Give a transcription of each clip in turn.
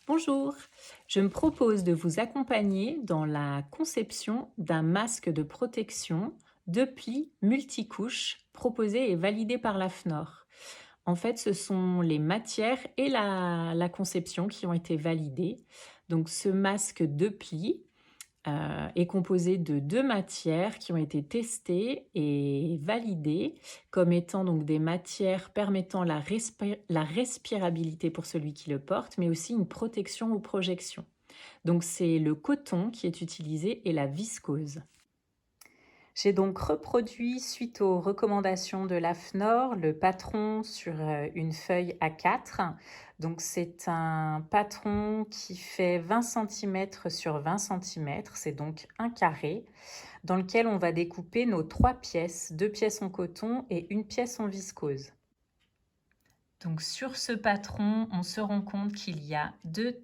Bonjour, je me propose de vous accompagner dans la conception d'un masque de protection de plis multicouches proposé et validé par la FNOR. En fait, ce sont les matières et la conception qui ont été validées. Donc, ce masque de plis est composé de 2 matières qui ont été testées et validées comme étant donc des matières permettant la respirabilité pour celui qui le porte, mais aussi une protection aux projections. Donc c'est le coton qui est utilisé et la viscose. J'ai donc reproduit, suite aux recommandations de l'AFNOR, le patron sur une feuille A4. Donc c'est un patron qui fait 20 cm sur 20 cm, c'est donc un carré, dans lequel on va découper nos 3 pièces, 2 pièces en coton et une pièce en viscose. Donc sur ce patron, on se rend compte qu'il y a 2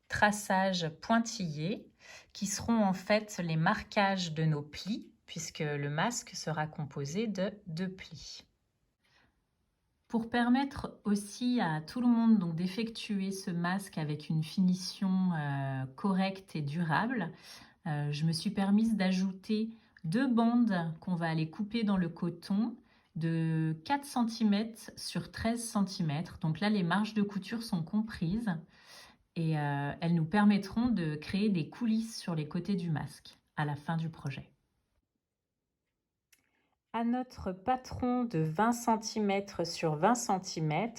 traçages pointillés qui seront en fait les marquages de nos plis, puisque le masque sera composé de 2 plis. Pour permettre aussi à tout le monde donc d'effectuer ce masque avec une finition correcte et durable, je me suis permise d'ajouter 2 bandes qu'on va aller couper dans le coton de 4 cm sur 13 cm. Donc là, les marges de couture sont comprises et elles nous permettront de créer des coulisses sur les côtés du masque à la fin du projet. À notre patron de 20 cm sur 20 cm,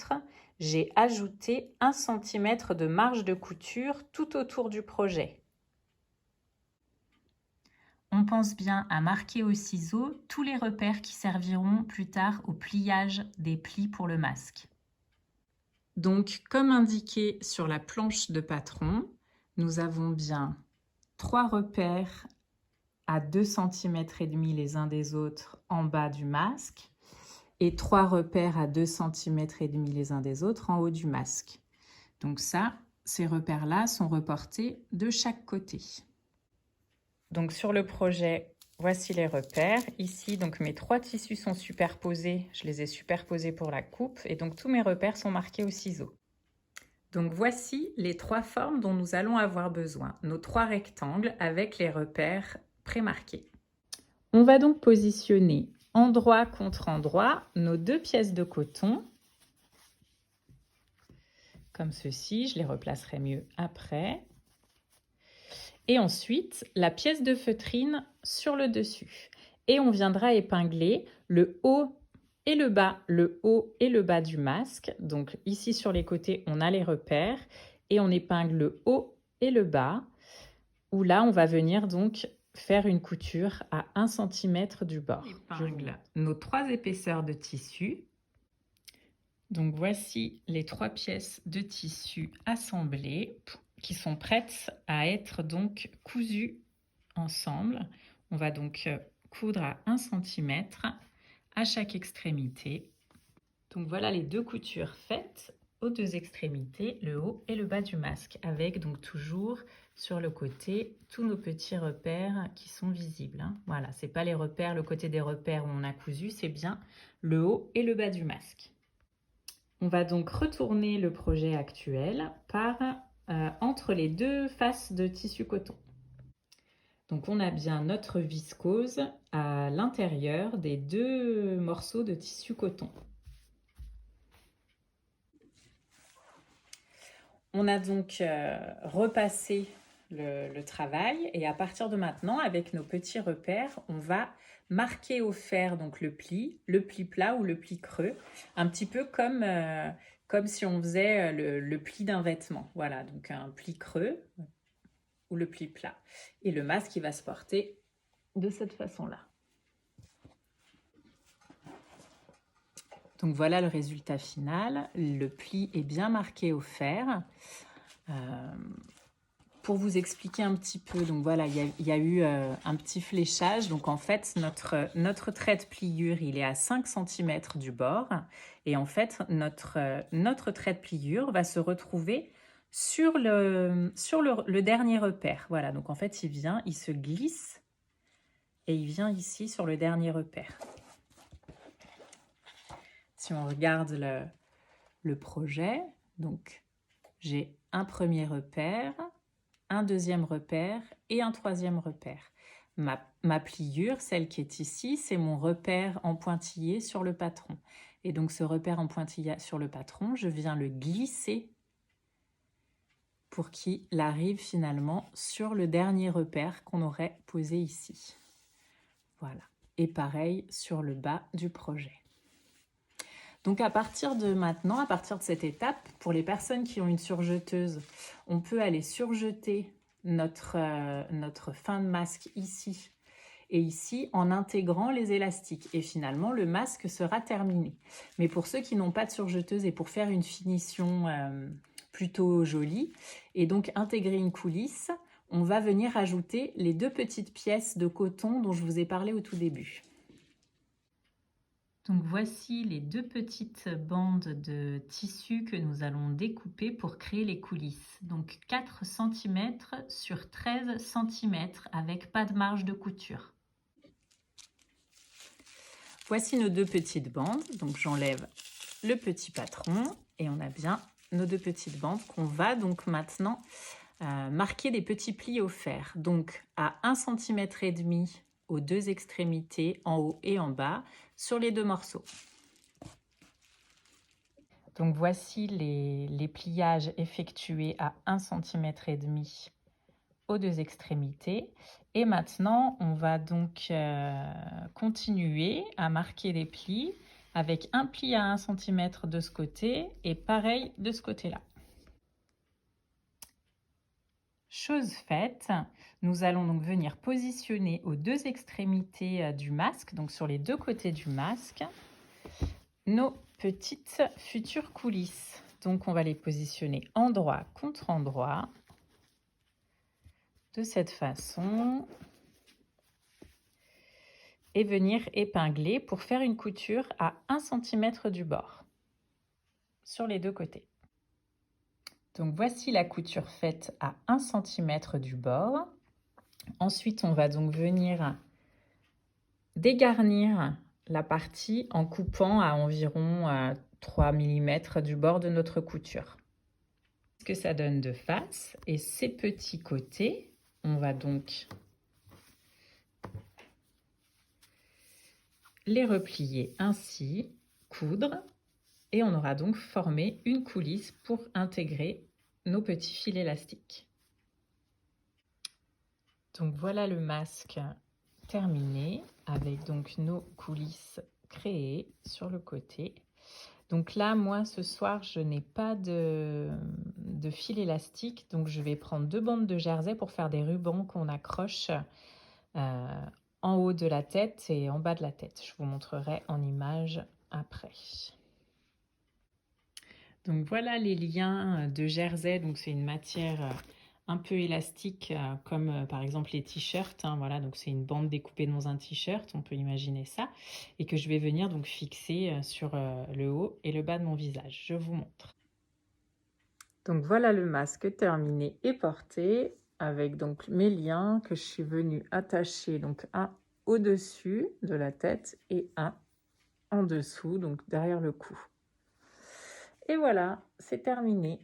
j'ai ajouté 1 cm de marge de couture tout autour du projet. On pense bien à marquer au ciseau tous les repères qui serviront plus tard au pliage des plis pour le masque. Donc, comme indiqué sur la planche de patron, nous avons bien 3 repères à 2 cm et demi les uns des autres en bas du masque et 3 repères à 2 cm et demi les uns des autres en haut du masque. Donc ça, ces repères-là sont reportés de chaque côté. Donc sur le projet, voici les repères. Ici, donc mes 3 tissus sont superposés. Je les ai superposés pour la coupe et donc tous mes repères sont marqués au ciseau. Donc voici les 3 formes dont nous allons avoir besoin. Nos 3 rectangles avec les repères prémarqués. On va donc positionner endroit contre endroit nos 2 pièces de coton. Comme ceci, je les replacerai mieux après. Et ensuite, la pièce de feutrine sur le dessus. Et on viendra épingler le haut et le bas du masque. Donc ici sur les côtés, on a les repères et on épingle le haut et le bas, où là, on va venir donc faire une couture à 1 cm du bord. Épingle nos 3 épaisseurs de tissu. Donc voici les 3 pièces de tissu assemblées qui sont prêtes à être donc cousues ensemble. On va donc coudre à 1 cm à chaque extrémité. Donc voilà les 2 coutures faites aux 2 extrémités, le haut et le bas du masque, avec donc toujours sur le côté tous nos petits repères qui sont visibles. Voilà, c'est pas les repères, le côté des repères où on a cousu, c'est bien le haut et le bas du masque. On va donc retourner le projet actuel par entre les 2 faces de tissu coton. Donc on a bien notre viscose à l'intérieur des 2 morceaux de tissu coton. On a donc repassé le travail et à partir de maintenant, avec nos petits repères, on va marquer au fer donc le pli plat ou le pli creux, un petit peu comme si on faisait le pli d'un vêtement. Voilà, donc un pli creux ou le pli plat. Et le masque, il va se porter de cette façon-là. Donc voilà le résultat final. Le pli est bien marqué au fer. Pour vous expliquer un petit peu, donc voilà, il y a eu un petit fléchage. Donc en fait, notre trait de pliure, il est à 5 cm du bord. Et en fait, notre trait de pliure va se retrouver sur le dernier repère. Voilà, donc en fait, il se glisse et il vient ici sur le dernier repère. Si on regarde le projet, donc J'ai un premier repère, un deuxième repère et un troisième repère. Ma pliure, celle qui est ici, c'est mon repère en pointillé sur le patron. Et donc ce repère en pointillé sur le patron, je viens le glisser pour qu'il arrive finalement sur le dernier repère qu'on aurait posé ici. Voilà. Et pareil sur le bas du projet. Donc à partir de maintenant, à partir de cette étape, pour les personnes qui ont une surjeteuse, on peut aller surjeter notre fin de masque ici et ici en intégrant les élastiques. Et finalement, le masque sera terminé. Mais pour ceux qui n'ont pas de surjeteuse et pour faire une finition plutôt jolie, et donc intégrer une coulisse, on va venir ajouter les 2 petites pièces de coton dont je vous ai parlé au tout début. Donc voici les 2 petites bandes de tissu que nous allons découper pour créer les coulisses. Donc 4 cm sur 13 cm avec pas de marge de couture. Voici nos 2 petites bandes. Donc j'enlève le petit patron et on a bien nos 2 petites bandes qu'on va donc maintenant marquer des petits plis au fer. Donc à 1,5 cm aux 2 extrémités, en haut et en bas, sur les 2 morceaux. Donc voici les pliages effectués à 1,5 cm aux 2 extrémités. Et maintenant, on va donc continuer à marquer les plis avec un pli à 1 cm de ce côté et pareil de ce côté-là. Chose faite, nous allons donc venir positionner aux 2 extrémités du masque, donc sur les 2 côtés du masque, nos petites futures coulisses. Donc on va les positionner endroit contre endroit, de cette façon, et venir épingler pour faire une couture à 1 cm du bord, sur les 2 côtés. Donc voici la couture faite à 1 cm du bord. Ensuite, on va donc venir dégarnir la partie en coupant à environ 3 mm du bord de notre couture. Ce que ça donne de face, et ces petits côtés, on va donc les replier ainsi, coudre, et on aura donc formé une coulisse pour intégrer nos petits fils élastiques. Donc voilà le masque terminé avec donc nos coulisses créées sur le côté. Donc là, moi, ce soir, je n'ai pas de fil élastique, donc je vais prendre 2 bandes de jersey pour faire des rubans qu'on accroche en haut de la tête et en bas de la tête. Je vous montrerai en image après. Donc voilà les liens de jersey, donc c'est une matière un peu élastique comme par exemple les t-shirts, hein, voilà, donc c'est une bande découpée dans un t-shirt, on peut imaginer ça, et que je vais venir donc fixer sur le haut et le bas de mon visage. Je vous montre. Donc voilà le masque terminé et porté avec donc mes liens que je suis venue attacher, donc un au-dessus de la tête et un en dessous, donc derrière le cou. Et voilà, c'est terminé.